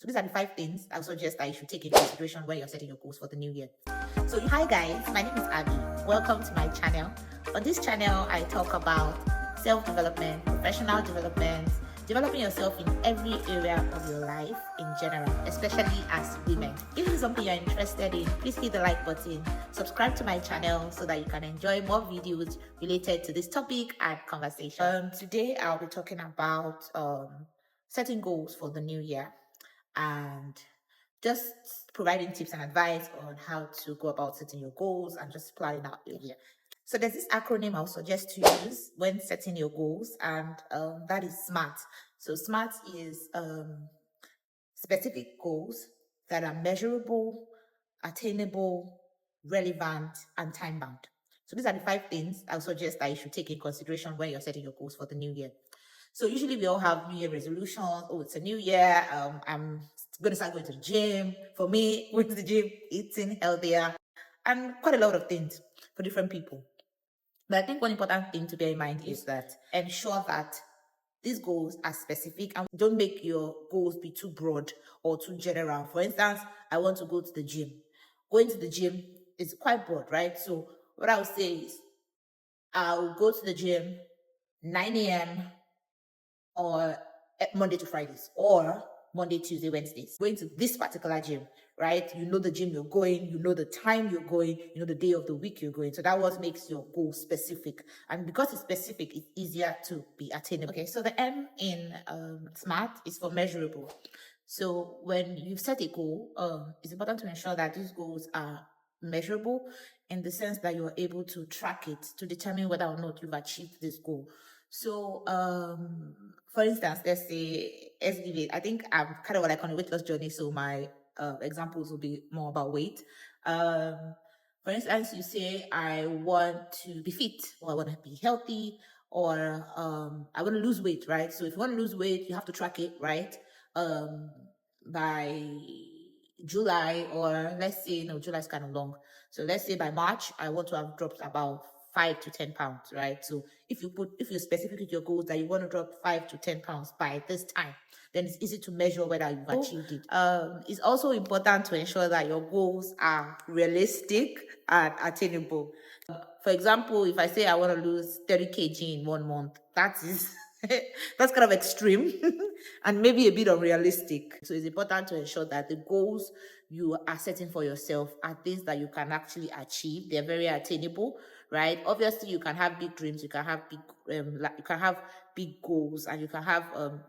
So these are the 5 things I would suggest that you should take into consideration when you're setting your goals for the new year. So hi guys, my name is Abby. Welcome to my channel. On this channel, I talk about self-development, professional development, developing yourself in every area of your life in general, especially as women. If this is something you're interested in, please hit the like button, subscribe to my channel so that you can enjoy more videos related to this topic and conversation. Today, I'll be talking about setting goals for the new year and just providing tips and advice on how to go about setting your goals and just planning out your year. So there's this acronym I'll suggest to use when setting your goals, and that is SMART. So SMART is specific goals that are measurable, attainable, relevant, and time-bound. So these are the 5 things I'll suggest that you should take in consideration when you're setting your goals for the new year. So usually we all have New Year resolutions. Oh, it's a new year. I'm going to start going to the gym. For me, going to the gym, eating healthier, and quite a lot of things for different people. But I think one important thing to bear in mind is that ensure that these goals are specific and don't make your goals be too broad or too general. For instance, I want to go to the gym. Going to the gym is quite broad, right? So what I would say is I'll go to the gym 9 a.m. or Monday to Fridays, or Monday, Tuesday, Wednesdays. Going to this particular gym, right? You know the gym you're going, you know the time you're going, you know the day of the week you're going. So that what makes your goal specific. And because it's specific, it's easier to be attainable. Okay, so the M in SMART is for measurable. So when you've set a goal, it's important to ensure that these goals are measurable in the sense that you're able to track it to determine whether or not you've achieved this goal. So, for instance, let's give it. I think I'm kind of like on a weight loss journey, so my examples will be more about weight. For instance, you say I want to be fit, or I want to be healthy, or I want to lose weight, right? So if you want to lose weight, you have to track it, right? By July, or let's say, no, July is kind of long. So let's say by March, I want to have dropped about 5 to 10 pounds, right? So if you're specific with your goals that you want to drop 5 to 10 pounds by this time, then it's easy to measure whether you've achieved it. It's also important to ensure that your goals are realistic and attainable. For example, if I say I want to lose 30 kg in 1 month, that is that's kind of extreme and maybe a bit unrealistic. So it's important to ensure that the goals you are setting for yourself are things that you can actually achieve. They're very attainable, right? Obviously, you can have big dreams, you can have big goals, and you can have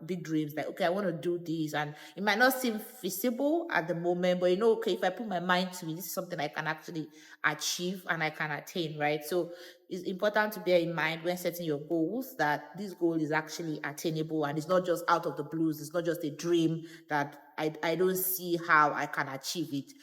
big dreams like, okay, I want to do this, and it might not seem feasible at the moment, but okay, if I put my mind to it, this is something I can actually achieve and I can attain, right? So it's important to bear in mind when setting your goals that this goal is actually attainable and it's not just out of the blues. It's not just a dream that I don't see how I can achieve it.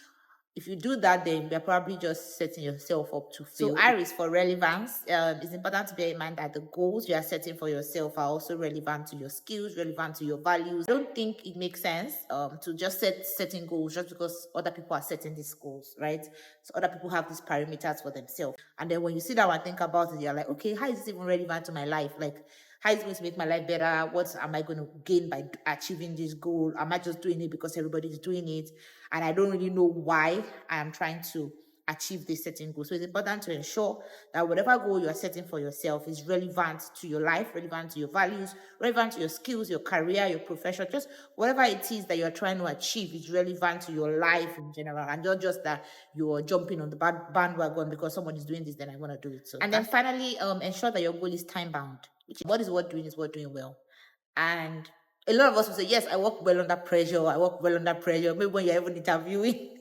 If you do that, then you're probably just setting yourself up to fail. So R is for relevance. It's important to bear in mind that the goals you are setting for yourself are also relevant to your skills, relevant to your values. I don't think it makes sense to just setting goals just because other people are setting these goals, right? So other people have these parameters for themselves. And then when you sit down and think about it, you're like, okay, how is this even relevant to my life? Like, how is it going to make my life better? What am I going to gain by achieving this goal? Am I just doing it because everybody's doing it? And I don't really know why I am trying to achieve this certain goal. So it's important to ensure that whatever goal you are setting for yourself is relevant to your life, relevant to your values, relevant to your skills, your career, your profession, just whatever it is that you're trying to achieve is relevant to your life in general, and not just that you're jumping on the bandwagon because someone is doing this, then I want to do it. So, and then finally, ensure that your goal is time bound. What is worth doing is worth doing well. And a lot of us will say, yes, I work well under pressure. I work well under pressure. Maybe when you're even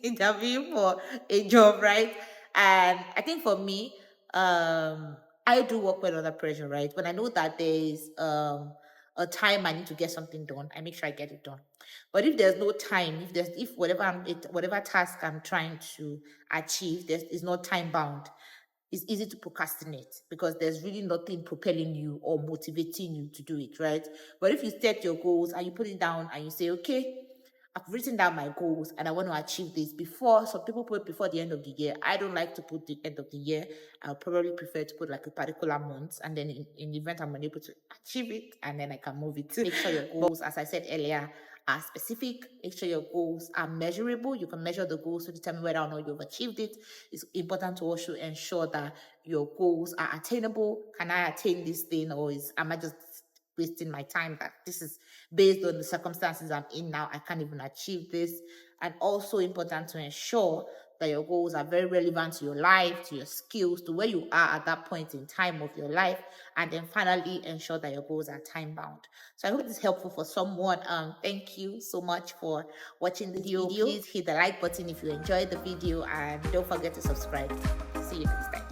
interviewing for a job, right? And I think for me, I do work well under pressure, right? When I know that there's a time I need to get something done, I make sure I get it done. But if there's no time, if whatever task I'm trying to achieve, is not time bound, it's easy to procrastinate because there's really nothing propelling you or motivating you to do it, right? But if you set your goals and you put it down and you say, okay, I've written down my goals and I want to achieve this before, some people put before the end of the year. I don't like to put the end of the year. I'll probably prefer to put like a particular month, and then in the event I'm unable to achieve it, and then I can move it. Make sure your goals, as I said earlier, are specific. Make sure your goals are measurable. You can measure the goals to determine whether or not you've achieved it. It's important to also ensure that your goals are attainable. Can I attain this thing, or am I just wasting my time? That this is based on the circumstances I'm in now, I can't even achieve this. And also important to ensure that your goals are very relevant to your life, to your skills, to where you are at that point in time of your life. And then finally, ensure that your goals are time bound. So I hope this is helpful for someone. Thank you so much for watching this video. Please hit the like button if you enjoyed the video, and don't forget to subscribe. See you next time.